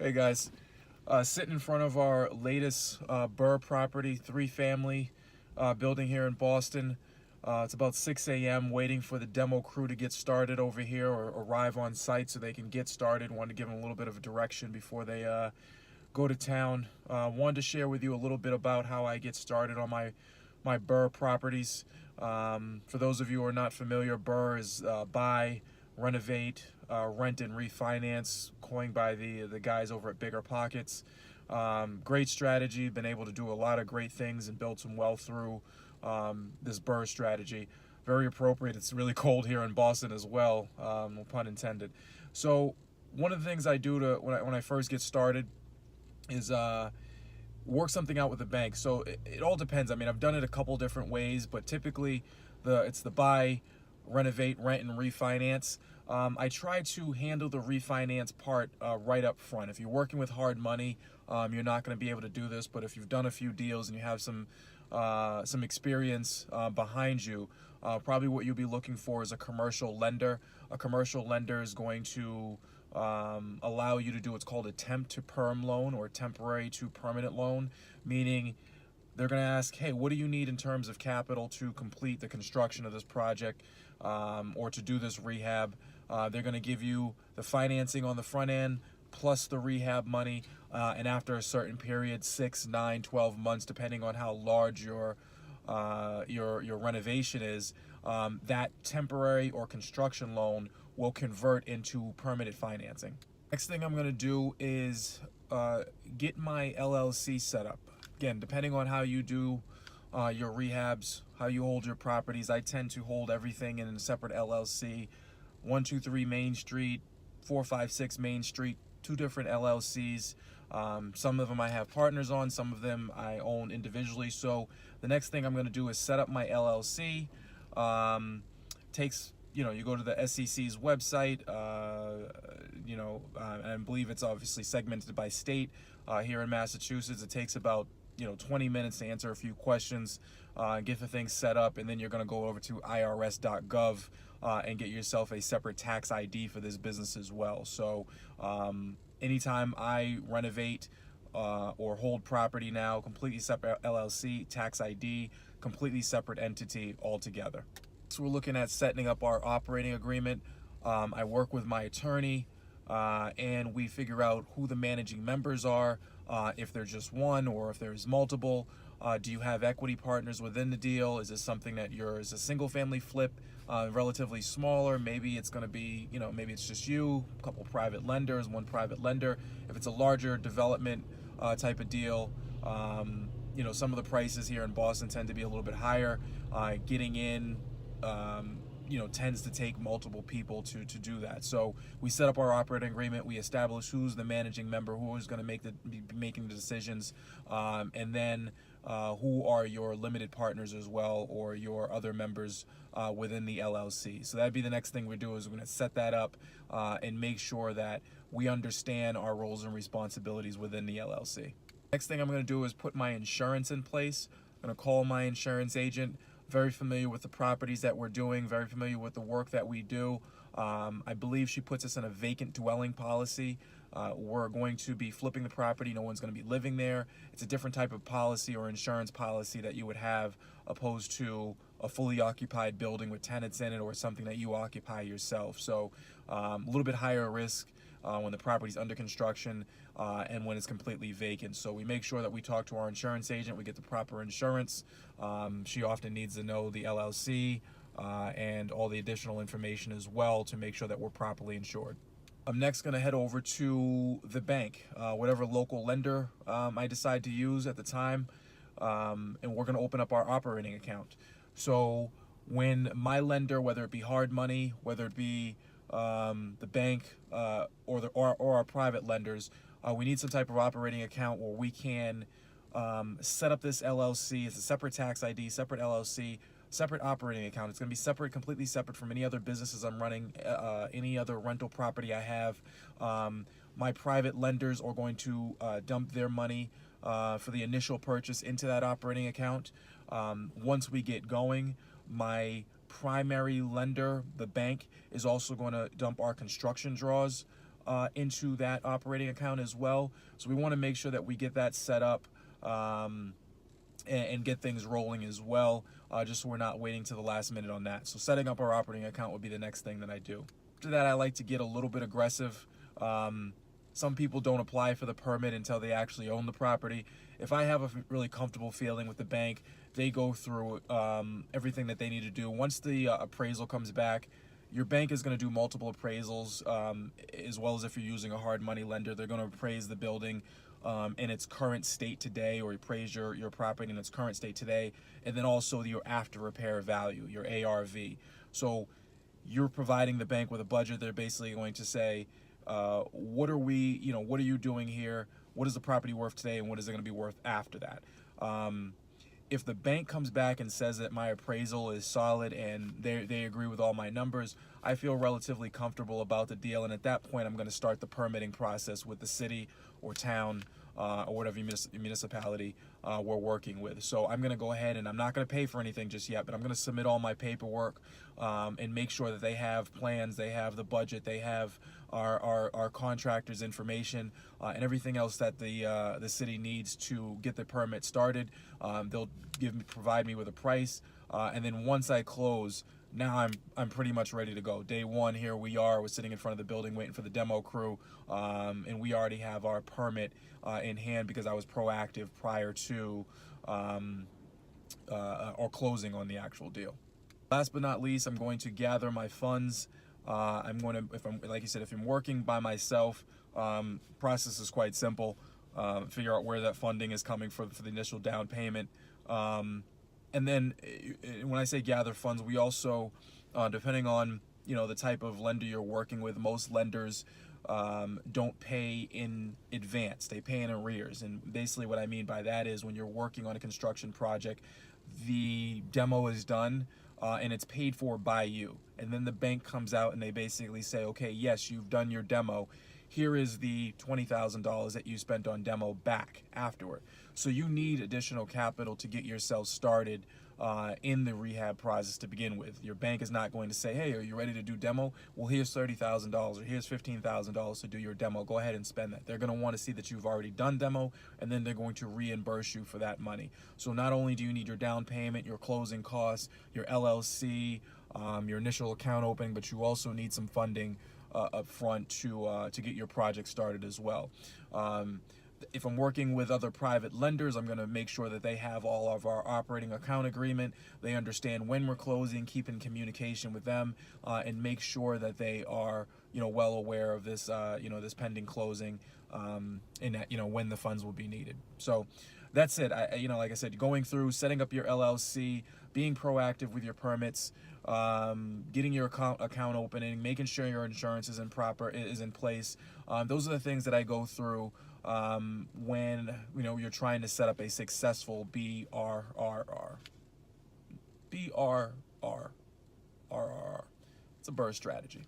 Hey guys, sitting in front of our latest BRRR property, three-family building here in Boston. It's about 6 a.m. waiting for the demo crew to get started over here or arrive on site so they can get started. Wanted to give them a little bit of a direction before they go to town. Wanted to share with you a little bit about how I get started on my BRRR properties. For those of you who are not familiar, BRRR is buy, renovate, rent and refinance, coined by the guys over at Bigger Pockets. Great strategy. Been able to do a lot of great things and build some wealth through this BRRR strategy. Very appropriate. It's really cold here in Boston as well, no pun intended. So one of the things I do when I first get started is work something out with the bank. So it all depends. I mean, I've done it a couple different ways, but typically it's the buy, renovate, rent, and refinance. I try to handle the refinance part right up front. If you're working with hard money, you're not going to be able to do this. But if you've done a few deals and you have some experience behind you, probably what you'll be looking for is a commercial lender. A commercial lender is going to allow you to do what's called a temp to perm loan or temporary to permanent loan, meaning they're going to ask, hey, what do you need in terms of capital to complete the construction of this project or to do this rehab? They're going to give you the financing on the front end plus the rehab money, and after a certain period, 6, 9, 12 months, depending on how large your renovation is, that temporary or construction loan will convert into permanent financing. Next thing I'm going to do is get my LLC set up. Again, depending on how you do your rehabs, how you hold your properties, I tend to hold everything in a separate LLC. 123 Main Street, 456 Main Street, two different LLCs. Some of them I have partners on, some of them I own individually. So the next thing I'm going to do is set up my LLC. You go to the SEC's website, and I believe it's obviously segmented by state. Here in Massachusetts, it takes about 20 minutes to answer a few questions, get the thing set up, and then you're going to go over to irs.gov and get yourself a separate tax ID for this business as well. So anytime I renovate or hold property now, completely separate LLC, tax ID, completely separate entity altogether. So we're looking at setting up our operating agreement. I work with my attorney and we figure out who the managing members are, if there's just one or if there's multiple. Do you have equity partners within the deal? Is this something that is a single family flip, relatively smaller? Maybe it's going to be, maybe it's just you, a couple private lenders, one private lender. If it's a larger development type of deal, some of the prices here in Boston tend to be a little bit higher. Getting in tends to take multiple people to do that. So we set up our operating agreement, we establish who's the managing member, who is going to be making the decisions, and then who are your limited partners as well, or your other members within the LLC. So that'd be the next thing we do, is we're going to set that up and make sure that we understand our roles and responsibilities within the LLC. Next thing I'm going to do is put my insurance in place. I'm going to call my insurance agent. Very familiar with the properties that we're doing, very familiar with the work that we do. I believe she puts us in a vacant dwelling policy. We're going to be flipping the property. No one's going to be living there. It's a different type of policy or insurance policy that you would have opposed to a fully occupied building with tenants in it, or something that you occupy yourself. So a little bit higher risk when the property's under construction and when it's completely vacant. So we make sure that we talk to our insurance agent, we get the proper insurance. She often needs to know the LLC and all the additional information as well to make sure that we're properly insured. I'm next going to head over to the bank, whatever local lender I decide to use at the time, and we're going to open up our operating account. So when my lender, whether it be hard money, whether it be the bank or our private lenders, we need some type of operating account where we can set up this LLC. It's a separate tax ID, separate LLC, separate operating account. It's going to be separate, completely separate from any other businesses I'm running, any other rental property I have. My private lenders are going to dump their money for the initial purchase into that operating account. Once we get going, my primary lender, the bank, is also going to dump our construction draws into that operating account as well. So we want to make sure that we get that set up and get things rolling as well, just so we're not waiting to the last minute on that. So setting up our operating account would be the next thing that I do. After that, I like to get a little bit aggressive. Some people don't apply for the permit until they actually own the property. If I have a really comfortable feeling with the bank, they go through everything that they need to do. Once the appraisal comes back, your bank is going to do multiple appraisals, as well as if you're using a hard money lender. They're going to appraise the building in its current state today, or appraise your property in its current state today, and then also your after repair value, your ARV. So you're providing the bank with a budget. They're basically going to say, what are you doing here? What is the property worth today, and what is it going to be worth after that? If the bank comes back and says that my appraisal is solid and they agree with all my numbers, I feel relatively comfortable about the deal, and at that point I'm going to start the permitting process with the city or town or whatever municipality we're working with. So I'm going to go ahead, and I'm not going to pay for anything just yet, but I'm going to submit all my paperwork and make sure that they have plans, they have the budget, they have our contractor's information, and everything else that the city needs to get the permit started. They'll provide me with a price, and then once I close, now I'm pretty much ready to go. Day one, here we are. We're sitting in front of the building waiting for the demo crew, and we already have our permit in hand because I was proactive prior to or closing on the actual deal. Last but not least, I'm going to gather my funds. I'm going to, like you said, if I'm working by myself, process is quite simple. Figure out where that funding is coming for the initial down payment. And then when I say gather funds, we also, depending on the type of lender you're working with, most lenders don't pay in advance. They pay in arrears. And basically what I mean by that is when you're working on a construction project, the demo is done and it's paid for by you. And then the bank comes out and they basically say, okay, yes, you've done your demo. Here is the $20,000 that you spent on demo back afterward. So you need additional capital to get yourself started in the rehab process to begin with. Your bank is not going to say, hey, are you ready to do demo? Well, here's $30,000 or here's $15,000 to do your demo. Go ahead and spend that. They're going to want to see that you've already done demo, and then they're going to reimburse you for that money. So not only do you need your down payment, your closing costs, your LLC, your initial account opening, but you also need some funding up front to get your project started as well. If I'm working with other private lenders, I'm going to make sure that they have all of our operating account agreement. They understand when we're closing, keep in communication with them, and make sure that they are, well aware of this, this pending closing, and that, when the funds will be needed. So that's it. Like I said, going through, setting up your LLC, being proactive with your permits, getting your account opening, making sure your insurance is in place. Those are the things that I go through when you're trying to set up a successful BRRR. BRRR. It's a BRRR strategy.